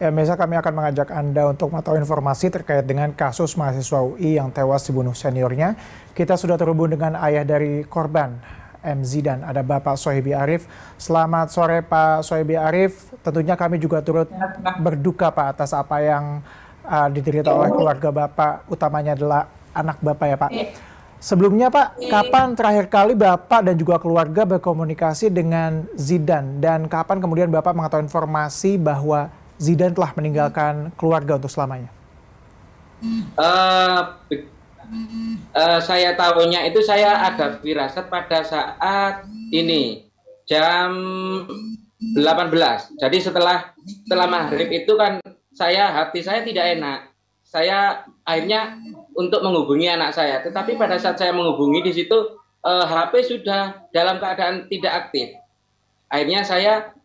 Ya, Mesa, kami akan mengajak Anda untuk mengetahui informasi terkait dengan kasus mahasiswa UI yang tewas dibunuh seniornya. Kita sudah terhubung dengan ayah dari korban, M. Zidan. Ada Bapak Sohibi Arif. Selamat sore Pak Sohibi Arif. Tentunya kami juga turut berduka Pak atas apa yang diderita oleh keluarga Bapak, utamanya adalah anak Bapak ya Pak. Sebelumnya Pak, kapan terakhir kali Bapak dan juga keluarga berkomunikasi dengan Zidan? Dan kapan kemudian Bapak mengetahui informasi bahwa Zidan telah meninggalkan keluarga untuk selamanya? Eh, saya tahunya itu saya ada firasat pada saat ini jam 18. Jadi setelah maghrib itu kan hati saya tidak enak. Saya akhirnya untuk menghubungi anak saya. Tetapi pada saat saya menghubungi di situ HP sudah dalam keadaan tidak aktif. Akhirnya saya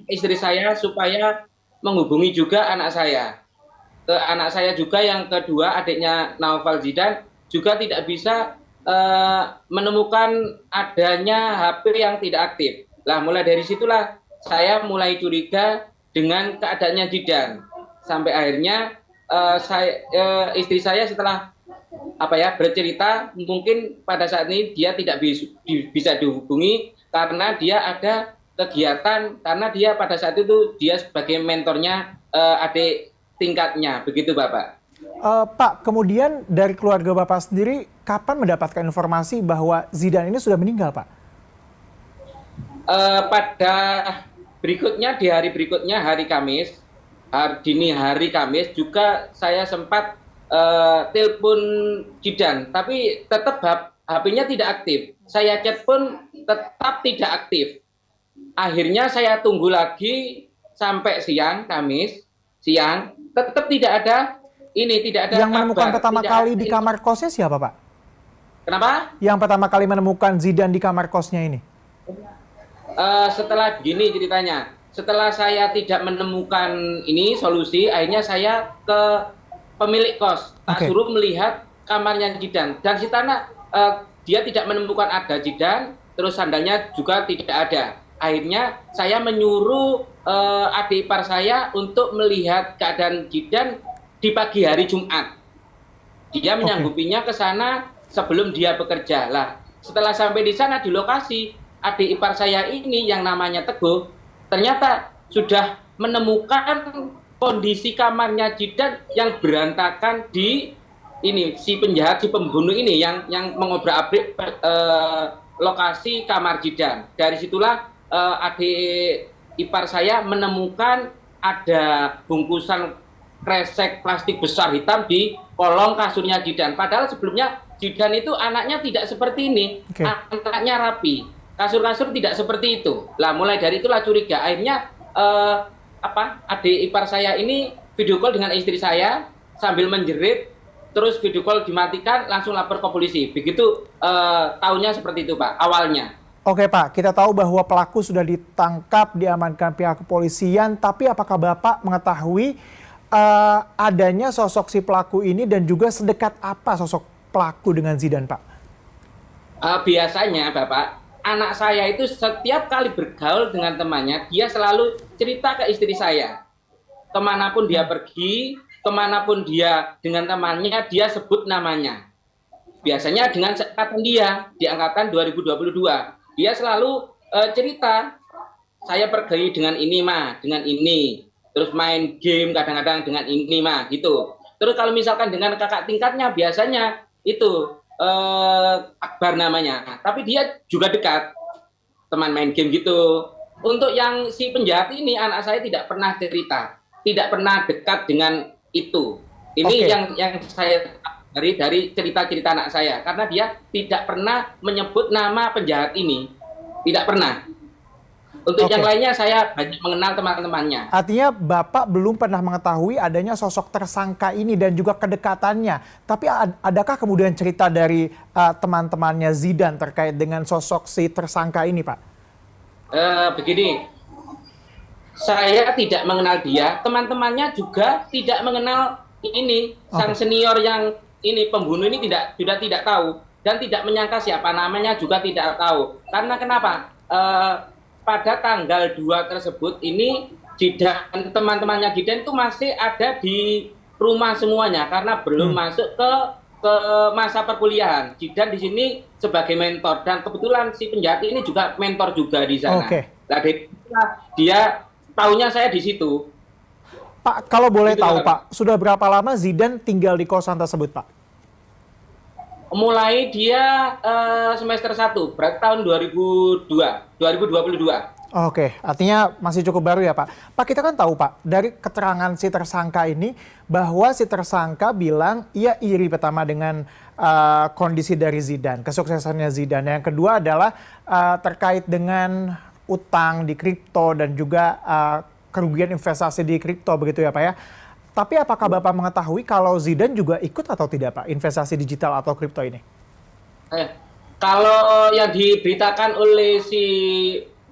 istri saya supaya menghubungi juga anak saya. Ke anak saya juga yang kedua, adiknya Naufal Zidan, juga tidak bisa menemukan adanya HP yang tidak aktif. Lah mulai dari situlah saya mulai curiga dengan keadaannya Zidan. Sampai akhirnya istri saya setelah bercerita, mungkin pada saat ini dia tidak bisa dihubungi karena dia ada kegiatan, karena dia pada saat itu dia sebagai mentornya adik tingkatnya, begitu Bapak. Pak, kemudian dari keluarga Bapak sendiri, kapan mendapatkan informasi bahwa Zidan ini sudah meninggal Pak? Pada berikutnya, di hari berikutnya, hari Kamis, dini hari Kamis, juga saya sempat telepon Zidan, tapi tetap HP-nya tidak aktif. Saya chat pun tetap tidak aktif. Akhirnya saya tunggu lagi sampai siang, Kamis siang, tetap tidak ada tidak ada Yang menemukan kabar, pertama kali di kamar kosnya siapa Pak? Kenapa? Yang pertama kali menemukan Zidan di kamar kosnya ini? Setelah gini ceritanya, setelah saya tidak menemukan solusi, akhirnya saya ke pemilik kos, tak suruh melihat kamarnya Zidan, dan si tanah dia tidak menemukan ada Zidan, terus sandalnya juga tidak ada. Akhirnya saya menyuruh adik ipar saya untuk melihat keadaan Zidan di pagi hari Jumat. Dia menyanggupinya ke sana sebelum dia bekerja. Lah, setelah sampai di sana di lokasi, adik ipar saya ini yang namanya Teguh ternyata sudah menemukan kondisi kamarnya Zidan yang berantakan di si penjahat, si pembunuh ini yang mengobrak-abrik lokasi kamar Zidan. Dari situlah adik ipar saya menemukan ada bungkusan kresek plastik besar hitam di kolong kasurnya Zidan. Padahal sebelumnya Zidan itu anaknya tidak seperti ini, anaknya rapi. Kasur-kasur tidak seperti itu. Lah mulai dari itulah curiga. Akhirnya adik ipar saya ini video call dengan istri saya sambil menjerit, terus video call dimatikan, langsung lapor ke polisi. Begitu tahunya seperti itu Pak, awalnya. Oke Pak, kita tahu bahwa pelaku sudah ditangkap, diamankan pihak kepolisian, tapi apakah Bapak mengetahui adanya sosok si pelaku ini dan juga sedekat apa sosok pelaku dengan Zidan Pak? Biasanya Bapak, anak saya itu setiap kali bergaul dengan temannya, dia selalu cerita ke istri saya. Kemanapun dia pergi, kemanapun dia dengan temannya, dia sebut namanya. Biasanya dengan angkatan dia, di angkatan 2022. Dia selalu cerita, saya pergi dengan ini mah, dengan ini. Terus main game kadang-kadang dengan ini mah, gitu. Terus kalau misalkan dengan kakak tingkatnya, biasanya itu Akbar namanya. Tapi dia juga dekat, teman main game gitu. Untuk yang si penjahat ini, anak saya tidak pernah cerita, tidak pernah dekat dengan itu. Ini yang saya dari cerita-cerita anak saya, karena dia tidak pernah menyebut nama penjahat ini, tidak pernah. Untuk yang lainnya saya banyak mengenal teman-temannya. Artinya Bapak belum pernah mengetahui adanya sosok tersangka ini dan juga kedekatannya. Tapi adakah kemudian cerita dari teman-temannya Zidan terkait dengan sosok si tersangka ini Pak? Begini, saya tidak mengenal dia, teman-temannya juga tidak mengenal sang senior yang pembunuh ini sudah tidak tahu, dan tidak menyangka siapa namanya juga tidak tahu. Karena kenapa? Pada tanggal 2 tersebut ini Zidan, teman-temannya Zidan itu masih ada di rumah semuanya karena belum masuk ke masa perkuliahan. Zidan di sini sebagai mentor dan kebetulan si penjahat ini juga mentor juga di sana. Nah, dia tahunya saya di situ. Pak, kalau boleh tahu Pak, sudah berapa lama Zidan tinggal di kosan tersebut Pak? Mulai dia semester 1, berarti tahun 2022. Oke, artinya masih cukup baru ya Pak. Pak, kita kan tahu Pak, dari keterangan si tersangka ini, bahwa si tersangka bilang ia iri pertama dengan kondisi dari Zidan, kesuksesannya Zidan. Yang kedua adalah terkait dengan utang di kripto dan juga kerugian investasi di kripto begitu ya Pak ya. Tapi apakah Bapak mengetahui kalau Zidan juga ikut atau tidak Pak investasi digital atau kripto ini? Kalau yang diberitakan oleh si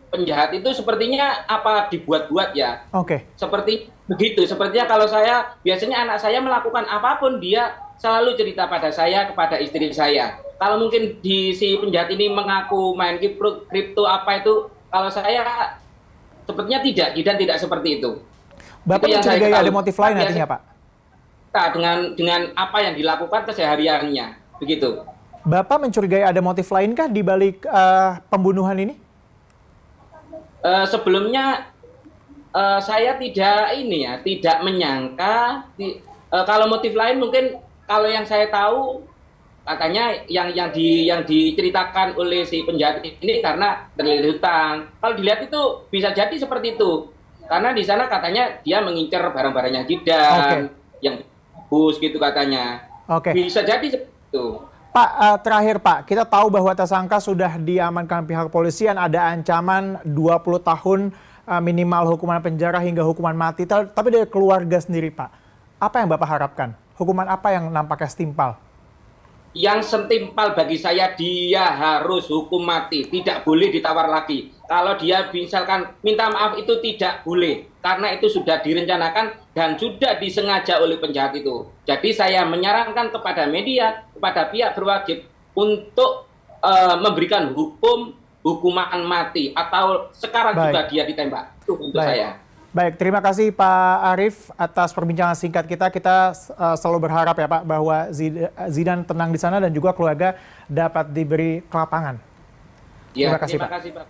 penjahat itu sepertinya apa dibuat-buat ya. Seperti begitu. Sepertinya kalau saya, biasanya anak saya melakukan apapun dia selalu cerita pada saya, kepada istri saya. Kalau mungkin si penjahat ini mengaku main kripto apa itu, kalau saya sepertinya tidak seperti itu. Bapak mencurigai ada motif lain artinya Pak? Dengan apa yang dilakukan kesehariannya, begitu. Bapak mencurigai ada motif lainkah di balik pembunuhan ini? Sebelumnya saya tidak menyangka kalau motif lain mungkin kalau yang saya tahu katanya yang diceritakan oleh si penjahat ini karena terlilit hutang. Kalau dilihat itu bisa jadi seperti itu. Karena di sana katanya dia mengincar barang-barangnya Zidan yang bagus gitu katanya. Bisa jadi seperti itu. Pak, terakhir Pak, kita tahu bahwa tersangka sudah diamankan pihak kepolisian, ada ancaman 20 tahun minimal hukuman penjara hingga hukuman mati. Tapi dari keluarga sendiri Pak, apa yang Bapak harapkan? Hukuman apa yang nampaknya setimpal? Yang setimpal bagi saya, dia harus hukum mati, tidak boleh ditawar lagi. Kalau dia misalkan minta maaf itu tidak boleh, karena itu sudah direncanakan dan sudah disengaja oleh penjahat itu. Jadi saya menyarankan kepada media, kepada pihak berwajib untuk memberikan hukuman mati atau sekarang juga dia ditembak. Itu untuk saya. Baik, terima kasih Pak Arief atas perbincangan singkat kita. Kita selalu berharap ya Pak bahwa Zidan tenang di sana dan juga keluarga dapat diberi kelapangan. Terima kasih Pak.